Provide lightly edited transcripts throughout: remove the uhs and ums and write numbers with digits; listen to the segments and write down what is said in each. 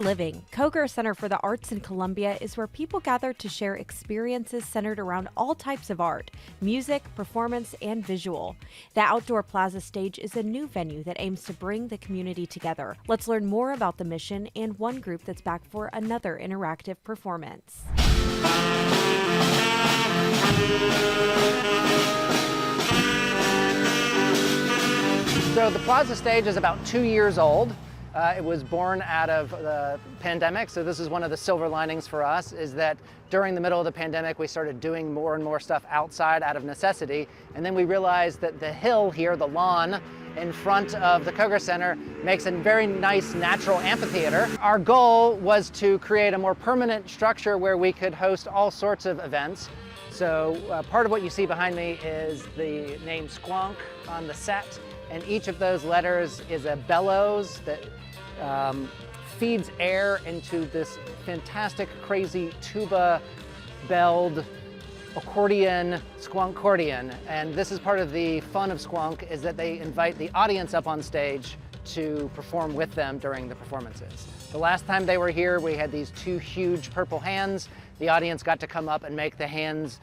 Living, Koger Center for the Arts in Columbia is where people gather to share experiences centered around all types of art, music, performance, and visual. The Outdoor Plaza Stage is a new venue that aims to bring the community together. Let's learn more about the mission and one group that's back for another interactive performance. So the Plaza Stage is about 2 years old. It was born out of the pandemic, so this is one of the silver linings for us, is that during the middle of the pandemic we started doing more and more stuff outside out of necessity, and then we realized that the hill here, the lawn in front of the Koger Center, makes a very nice natural amphitheater. Our goal was to create a more permanent structure where we could host all sorts of events. So part of what you see behind me is the name Squonk on the set, and each of those letters is a bellows that feeds air into this fantastic, crazy tuba-belled accordion, Squonkcordion. And this is part of the fun of Squonk, is that they invite the audience up on stage to perform with them during the performances. The last time they were here, we had these two huge purple hands. The audience got to come up and make the hands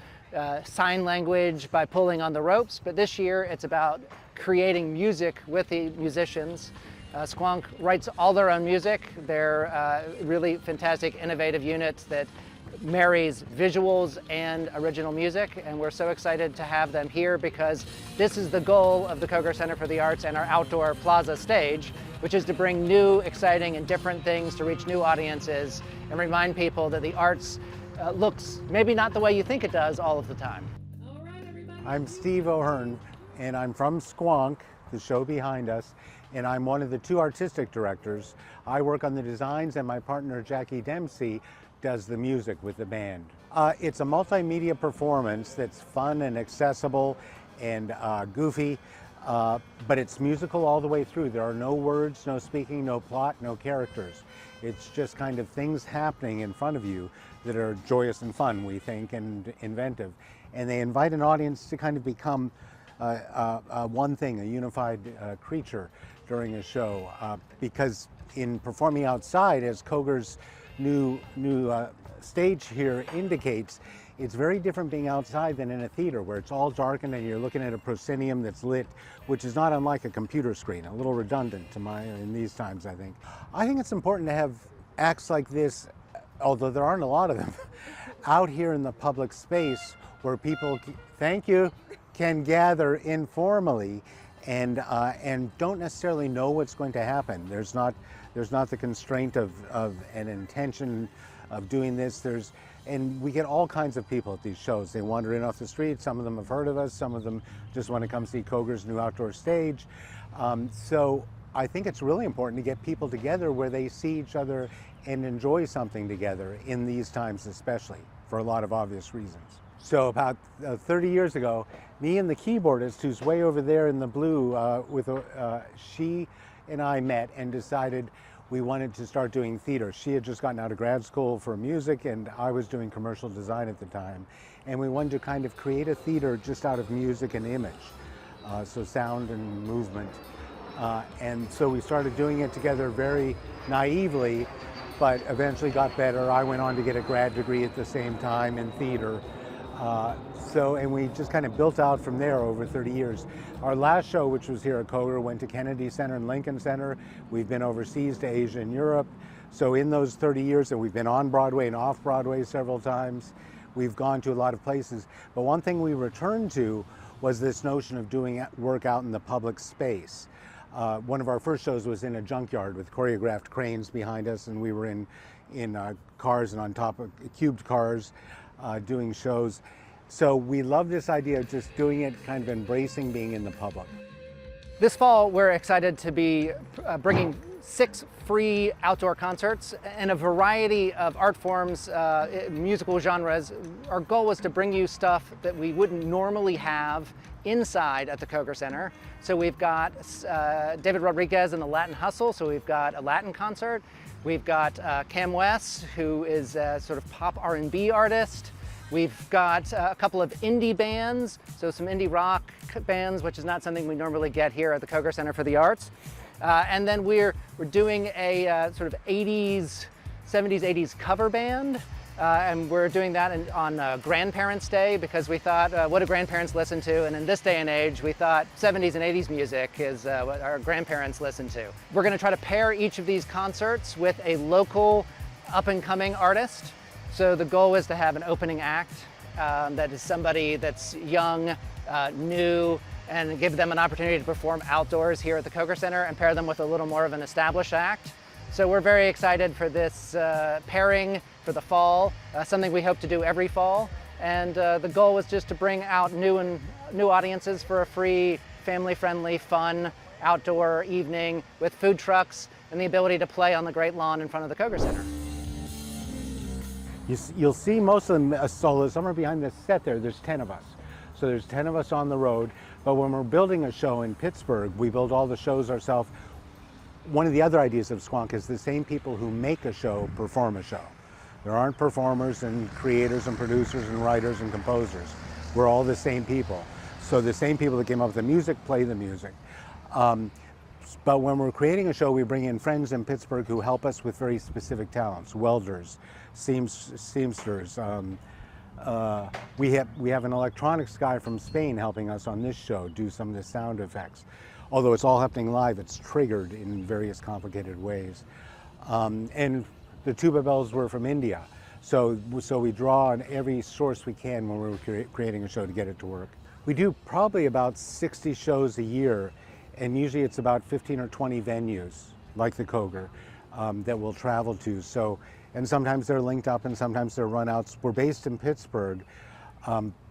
sign language by pulling on the ropes, but this year it's about creating music with the musicians. Squonk writes all their own music. They're really fantastic, innovative units that marries visuals and original music, and we're so excited to have them here because this is the goal of the Koger Center for the Arts and our Outdoor Plaza Stage, which is to bring new, exciting, and different things to reach new audiences and remind people that the arts looks maybe not the way you think it does all of the time. I'm Steve O'Hearn, and I'm from Squonk, the show behind us, and I'm one of the two artistic directors. I work on the designs, and my partner Jackie Dempsey does the music with the band. It's a multimedia performance that's fun and accessible and goofy, but it's musical all the way through. There are no words, no speaking, no plot, no characters. It's just kind of things happening in front of you that are joyous and fun, we think, and inventive. And they invite an audience to kind of become one thing, a unified creature during a show. Because in performing outside, as Koger's new stage here indicates, it's very different being outside than in a theater where it's all darkened and you're looking at a proscenium that's lit, which is not unlike a computer screen, a little redundant in these times, I think. I think it's important to have acts like this, although there aren't a lot of them, out here in the public space where people, thank you, can gather informally and don't necessarily know what's going to happen. There's not the constraint of an intention of doing this. And we get all kinds of people at these shows. They wander in off the street. Some of them have heard of us. Some of them just want to come see Koger's new outdoor stage. So I think it's really important to get people together where they see each other and enjoy something together in these times, especially for a lot of obvious reasons. So about 30 years ago, me and the keyboardist, who's way over there in the blue, she and I met and decided we wanted to start doing theater. She had just gotten out of grad school for music, and I was doing commercial design at the time. And we wanted to kind of create a theater just out of music and image, so sound and movement. And so we started doing it together very naively, but eventually got better. I went on to get a grad degree at the same time in theater. And we just kind of built out from there over 30 years. Our last show, which was here at Koger, went to Kennedy Center and Lincoln Center. We've been overseas to Asia and Europe. So in those 30 years that we've been on Broadway and off Broadway several times, we've gone to a lot of places. But one thing we returned to was this notion of doing work out in the public space. One of our first shows was in a junkyard with choreographed cranes behind us, and we were in cars and on top of cubed cars doing shows. So we love this idea of just doing it, kind of embracing being in the public. This fall, we're excited to be bringing 6 free outdoor concerts in a variety of art forms, musical genres. Our goal was to bring you stuff that we wouldn't normally have inside at the Koger Center. So we've got David Rodriguez and the Latin Hustle, so we've got a Latin concert. We've got Cam West, who is a sort of pop R&B artist. We've got a couple of indie bands, so some indie rock bands, which is not something we normally get here at the Koger Center for the Arts. And then we're doing a sort of 70s, 80s cover band. And we're doing that on Grandparents' Day because we thought, what do grandparents listen to? And in this day and age, we thought 70s and 80s music is what our grandparents listen to. We're going to try to pair each of these concerts with a local up-and-coming artist. So the goal is to have an opening act that is somebody that's young, new, and give them an opportunity to perform outdoors here at the Koger Center and pair them with a little more of an established act. So we're very excited for this pairing for the fall, something we hope to do every fall. And the goal was just to bring out new audiences for a free, family-friendly, fun outdoor evening with food trucks and the ability to play on the great lawn in front of the Koger Center. You'll see most of them solo. Somewhere behind the set there's 10 of us. So there's 10 of us on the road. But when we're building a show in Pittsburgh, we build all the shows ourselves. One of the other ideas of Squonk is the same people who make a show perform a show. There aren't performers and creators and producers and writers and composers. We're all the same people. So the same people that came up with the music play the music. But when we're creating a show, we bring in friends in Pittsburgh who help us with very specific talents, welders, seamsters. We have an electronics guy from Spain helping us on this show do some of the sound effects. Although it's all happening live, it's triggered in various complicated ways. And the tuba bells were from India. So we draw on every source we can when we're creating a show to get it to work. We do probably about 60 shows a year, and usually it's about 15 or 20 venues, like the Koger, that we'll travel to. So, and sometimes they're linked up and sometimes they're runouts. We're based in Pittsburgh,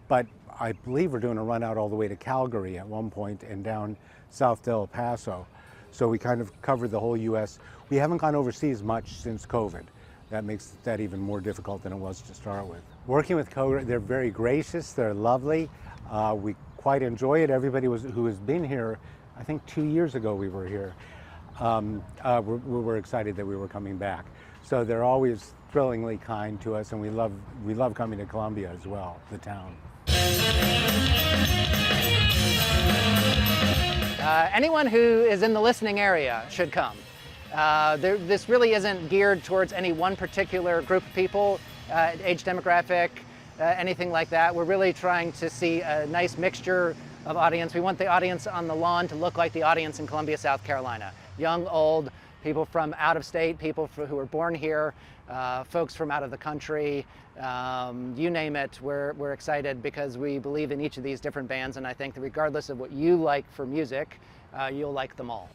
but I believe we're doing a run out all the way to Calgary at one point and down south to El Paso. So we kind of covered the whole US. We haven't gone overseas much since COVID. That makes that even more difficult than it was to start with. Working with Koger, they're very gracious, they're lovely. We quite enjoy it. Everybody who has been here, I think 2 years ago we were here, we were excited that we were coming back. So they're always thrillingly kind to us, and we love coming to Columbia as well, the town. Anyone who is in the listening area should come. This really isn't geared towards any one particular group of people, age demographic, anything like that. We're really trying to see a nice mixture of audience. We want the audience on the lawn to look like the audience in Columbia, South Carolina. Young, old, people from out of state, people who were born here, folks from out of the country, you name it. We're excited because we believe in each of these different bands, and I think that regardless of what you like for music, you'll like them all.